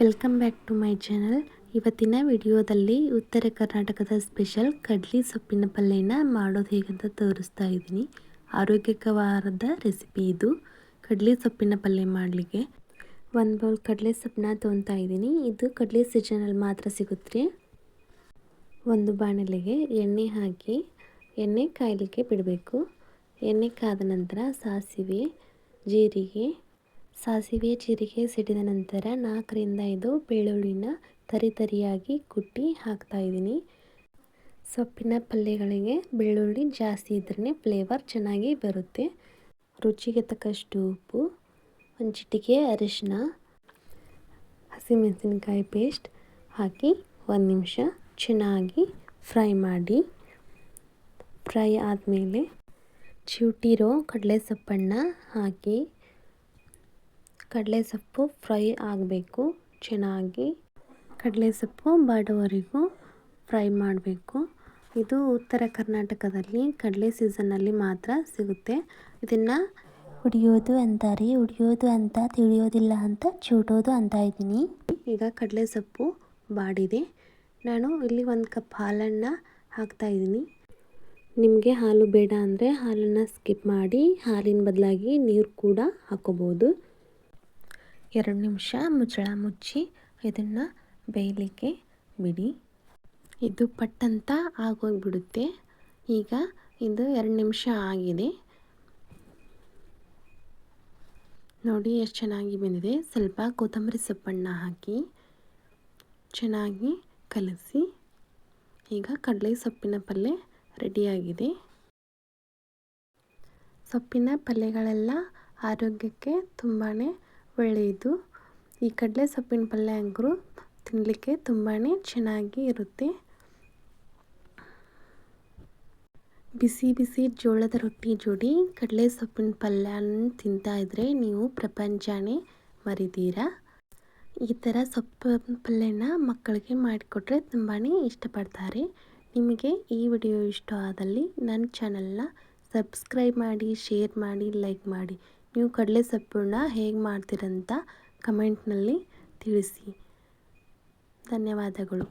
Welcome back to my channel. ಇವತ್ತಿನ ವಿಡಿಯೋದಲ್ಲಿ ಉತ್ತರ ಕರ್ನಾಟಕದ ಸ್ಪೆಷಲ್ ಕಡ್ಲಿ ಸೊಪ್ಪಿನ ಪಲ್ಯನ ಮಾಡೋದು ಹೇಗಂತ ತೋರಿಸ್ತಾ ಇದ್ದೀನಿ. ಆರೋಗ್ಯಕರವಾದ ರೆಸಿಪಿ ಇದು. ಕಡ್ಲಿ ಸೊಪ್ಪಿನ ಪಲ್ಯ ಮಾಡಲಿಕ್ಕೆ 1 ಬೌಲ್ ಕಡಲೆ ಸೊಪ್ಪನ್ನ ತೊಗೊತಾ ಇದ್ದೀನಿ. ಇದು ಕಡ್ಲಿ ಸೀಸನಲ್ಲಿ ಮಾತ್ರ ಸಿಗುತ್ತೆ. ಒಂದು ಬಾಣಲೆಗೆ ಎಣ್ಣೆ ಹಾಕಿ ಎಣ್ಣೆ ಕಾಯಲಿಕ್ಕೆ ಬಿಡಬೇಕು. ಎಣ್ಣೆ ಕಾದ ನಂತರ ಸಾಸಿವೆ ಜೀರಿಗೆ ಸಿಡಿದ ನಂತರ 4ರಿಂದ 5 ಬೆಳ್ಳುಳ್ಳಿನ ತರಿಯಾಗಿ ಕುಟ್ಟಿ ಹಾಕ್ತಾ ಇದ್ದೀನಿ. ಸೊಪ್ಪಿನ ಪಲ್ಯಗಳಿಗೆ ಬೆಳ್ಳುಳ್ಳಿ ಜಾಸ್ತಿ ಇದ್ರೇ ಫ್ಲೇವರ್ ಚೆನ್ನಾಗಿ ಬರುತ್ತೆ. ರುಚಿಗೆ ತಕ್ಕಷ್ಟು ಉಪ್ಪು, ಒಂದು ಚಿಟಿಕೆ ಅರಿಶಿನ, ಹಸಿಮೆಣಸಿನಕಾಯಿ ಪೇಸ್ಟ್ ಹಾಕಿ 1 ನಿಮಿಷ ಚೆನ್ನಾಗಿ ಫ್ರೈ ಮಾಡಿ. ಫ್ರೈ ಆದಮೇಲೆ ಚಿವುಟಿರೋ ಕಡಲೆ ಸೊಪ್ಪನ್ನು ಹಾಕಿ ಕಡಲೆಸೊಪ್ಪು ಫ್ರೈ ಆಗಬೇಕು. ಚೆನ್ನಾಗಿ ಕಡಲೆಸೊಪ್ಪು ಬಾಡೋವರೆಗೂ ಫ್ರೈ ಮಾಡಬೇಕು. ಇದು ಉತ್ತರ ಕರ್ನಾಟಕದಲ್ಲಿ ಕಡಲೆ ಸೀಸನ್ನಲ್ಲಿ ಮಾತ್ರ ಸಿಗುತ್ತೆ. ಇದನ್ನು ಹುಡಿಯೋದು ಅಂತಾರೆ, ಹುಡಿಯೋದು ಅಂತ ತಿಳಿಯೋದಿಲ್ಲ ಅಂತ ಚೂಟೋದು ಅಂತ ಇದ್ದೀನಿ. ಈಗ ಕಡಲೆಸೊಪ್ಪು ಬಾಡಿದೆ. ನಾನು ಇಲ್ಲಿ 1 ಕಪ್ ಹಾಲನ್ನು ಹಾಕ್ತಾಯಿದ್ದೀನಿ. ನಿಮಗೆ ಹಾಲು ಬೇಡ ಅಂದರೆ ಹಾಲನ್ನು ಸ್ಕಿಪ್ ಮಾಡಿ ಹಾಲಿನ ಬದಲಾಗಿ ನೀರು ಕೂಡ ಹಾಕ್ಕೋಬೋದು. 2 ನಿಮಿಷ ಮುಚ್ಚಳ ಮುಚ್ಚಿ ಇದನ್ನು ಬೇಯಲಿಕ್ಕೆ ಬಿಡಿ. ಇದು ಪಟ್ಟಂತ ಆಗೋಗಿಬಿಡುತ್ತೆ. ಈಗ ಇದು 2 ನಿಮಿಷ ಆಗಿದೆ. ನೋಡಿ ಎಷ್ಟು ಚೆನ್ನಾಗಿ ಬಂದಿದೆ. ಸ್ವಲ್ಪ ಕೊತ್ತಂಬರಿ ಸೊಪ್ಪನ್ನು ಹಾಕಿ ಚೆನ್ನಾಗಿ ಕಲಸಿ. ಈಗ ಕಡಲೆ ಸೊಪ್ಪಿನ ಪಲ್ಯ ರೆಡಿಯಾಗಿದೆ. ಸೊಪ್ಪಿನ ಪಲ್ಯಗಳೆಲ್ಲ ಆರೋಗ್ಯಕ್ಕೆ ತುಂಬಾ ಒಳ್ಳೆಯದು. ಈ ಕಡಲೆ ಸೊಪ್ಪಿನ ಪಲ್ಯ ಅಂಕರು ತಿನ್ನಲಿಕ್ಕೆ ತುಂಬಾ ಚೆನ್ನಾಗಿ ಇರುತ್ತೆ. ಬಿಸಿ ಬಿಸಿ ಜೋಳದ ರೊಟ್ಟಿ ಜೋಡಿ ಕಡಲೆ ಸೊಪ್ಪಿನ ಪಲ್ಯನ ತಿಂತಾ ಇದ್ದರೆ ನೀವು ಪ್ರಪಂಚನೇ ಮರಿತೀರಾ. ಈ ಥರ ಸೊಪ್ಪಿನ ಪಲ್ಯನ ಮಕ್ಕಳಿಗೆ ಮಾಡಿಕೊಟ್ರೆ ತುಂಬಾ ಇಷ್ಟಪಡ್ತಾರೆ. ನಿಮಗೆ ಈ ವಿಡಿಯೋ ಇಷ್ಟ ಆದಲ್ಲಿ ನನ್ನ ಚಾನಲ್ನ ಸಬ್ಸ್ಕ್ರೈಬ್ ಮಾಡಿ, ಶೇರ್ ಮಾಡಿ, ಲೈಕ್ ಮಾಡಿ. ನೀವು ಕಡಲೆ ಸೊಪ್ಪನ್ನ ಹೇಗೆ ಮಾಡ್ತೀರಂತ ಕಮೆಂಟ್ನಲ್ಲಿ ತಿಳಿಸಿ. ಧನ್ಯವಾದಗಳು.